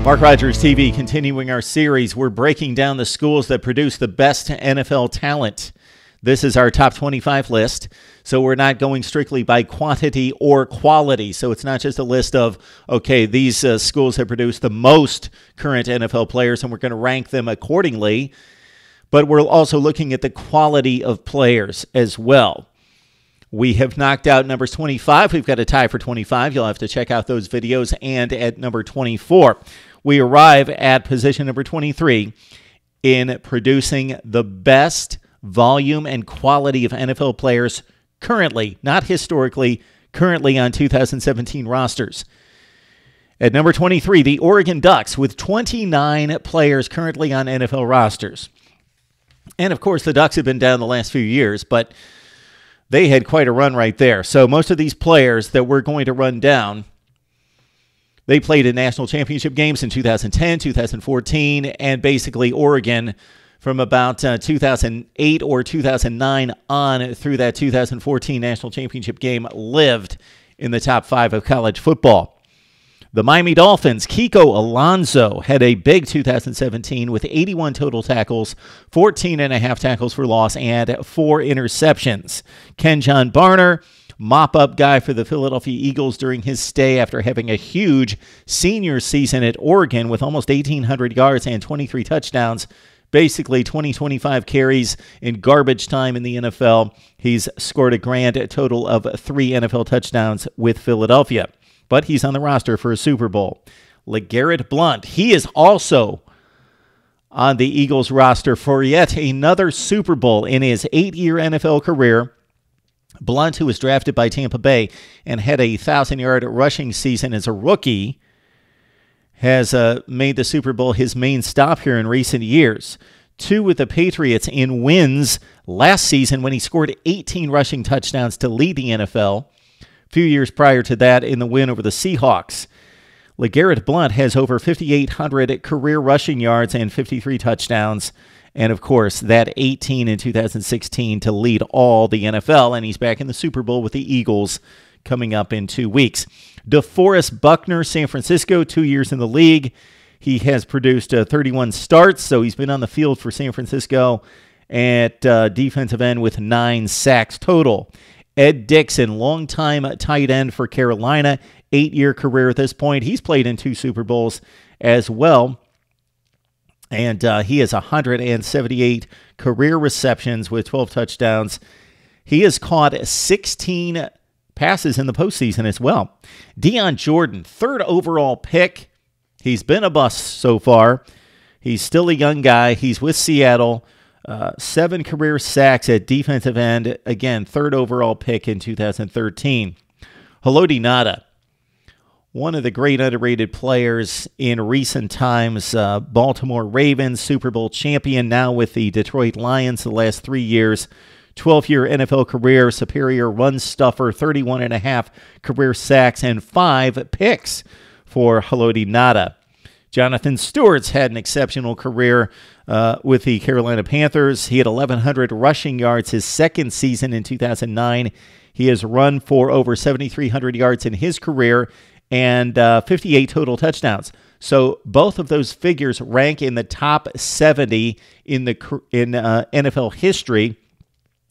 Mark Rogers TV, continuing our series. We're breaking down the schools that produce the best NFL talent. This is our top 25 list, so we're not going strictly by quantity or quality. So it's not just a list of, okay, these schools have produced the most current NFL players, and we're going to rank them accordingly. But we're also looking at the quality of players as well. We have knocked out numbers 25. We've got a tie for 25. You'll have to check out those videos. And at number 24, we arrive at position number 23 in producing the best volume and quality of NFL players currently, not historically, currently on 2017 rosters. At number 23, the Oregon Ducks with 29 players currently on NFL rosters. And of course, the Ducks have been down the last few years, but they had quite a run right there. So most of these players that we're going to run down, they played in national championship games in 2010, 2014, and basically Oregon from about 2008 or 2009 on through that 2014 national championship game lived in the top 5 of college football. The Miami Dolphins, Kiko Alonso, had a big 2017 with 81 total tackles, 14.5 tackles for loss, and 4 interceptions. Kenjon Barner, mop-up guy for the Philadelphia Eagles during his stay after having a huge senior season at Oregon with almost 1,800 yards and 23 touchdowns. Basically 20-25 carries in garbage time in the NFL. He's scored a grand total of 3 NFL touchdowns with Philadelphia. But he's on the roster for a Super Bowl. LeGarrette Blount, he is also on the Eagles roster for yet another Super Bowl in his 8-year NFL career. Blount, who was drafted by Tampa Bay and had a 1,000-yard rushing season as a rookie, has made the Super Bowl his main stop here in recent years. 2 with the Patriots in wins last season when he scored 18 rushing touchdowns to lead the NFL. A few years prior to that in the win over the Seahawks. LeGarrette Blount has over 5,800 career rushing yards and 53 touchdowns. And, of course, that 18 in 2016 to lead all the NFL. And he's back in the Super Bowl with the Eagles coming up in 2 weeks. DeForest Buckner, San Francisco, 2 years in the league. He has produced 31 starts, so he's been on the field for San Francisco at defensive end with 9 sacks total. Ed Dixon, longtime tight end for Carolina, 8-year career at this point. He's played in 2 Super Bowls as well. And he has 178 career receptions with 12 touchdowns. He has caught 16 passes in the postseason as well. Deion Jordan, 3rd overall pick. He's been a bust so far. He's still a young guy. He's with Seattle. 7 career sacks at defensive end. Again, 3rd overall pick in 2013. Haloti Ngata, one of the great underrated players in recent times. Baltimore Ravens, Super Bowl champion, now with the Detroit Lions the last 3 years. 12-year NFL career, superior run stuffer, 31.5 career sacks, and 5 picks for Haloti Ngata. Jonathan Stewart's had an exceptional career with the Carolina Panthers. He had 1,100 rushing yards his second season in 2009. He has run for over 7,300 yards in his career and 58 total touchdowns. So both of those figures rank in the top 70 in NFL history.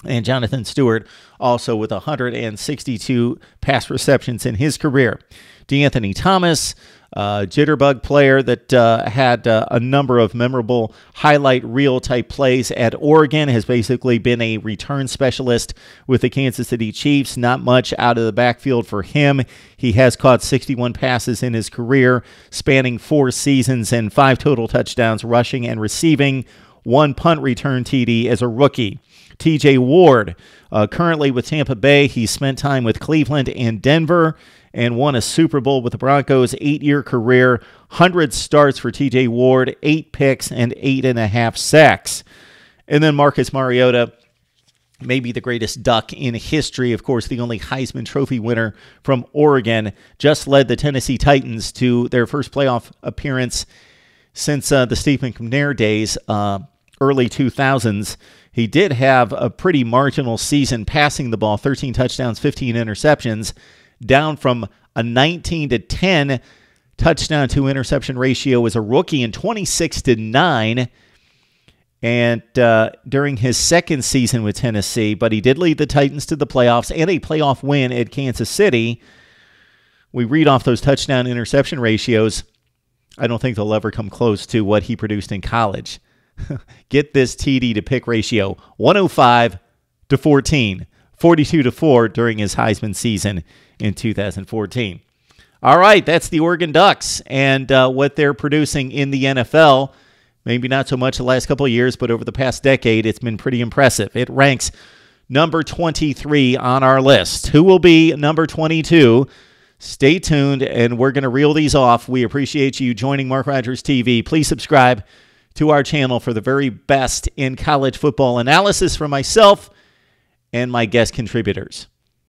And Jonathan Stewart also with 162 pass receptions in his career. DeAnthony Thomas, jitterbug player that had a number of memorable highlight reel type plays at Oregon, has basically been a return specialist with the Kansas City Chiefs. Not much out of the backfield for him. He has caught 61 passes in his career, spanning 4 seasons and 5 total touchdowns, rushing and receiving, 1 punt return TD as a rookie. TJ Ward, currently with Tampa Bay. He spent time with Cleveland and Denver and won a Super Bowl with the Broncos. 8-year career, 100 starts for TJ Ward, 8 picks, and 8.5 sacks. And then Marcus Mariota, maybe the greatest Duck in history, of course, the only Heisman Trophy winner from Oregon, just led the Tennessee Titans to their first playoff appearance since the Steve McNair days, early 2000s. He did have a pretty marginal season passing the ball, 13 touchdowns, 15 interceptions, down from a 19-10 touchdown to interception ratio as a rookie in 26-9. And during his second season with Tennessee, but he did lead the Titans to the playoffs and a playoff win at Kansas City. We read off those touchdown interception ratios. I don't think they'll ever come close to what he produced in college. Get this TD to pick ratio, 105-14, 42-4 during his Heisman season in 2014. All right, that's the Oregon Ducks and what they're producing in the NFL. Maybe not so much the last couple of years, but over the past decade, it's been pretty impressive. It ranks number 23 on our list. Who will be number 22? Stay tuned, and we're going to reel these off. We appreciate you joining Mark Rogers TV. Please subscribe to our channel for the very best in college football analysis from myself and my guest contributors.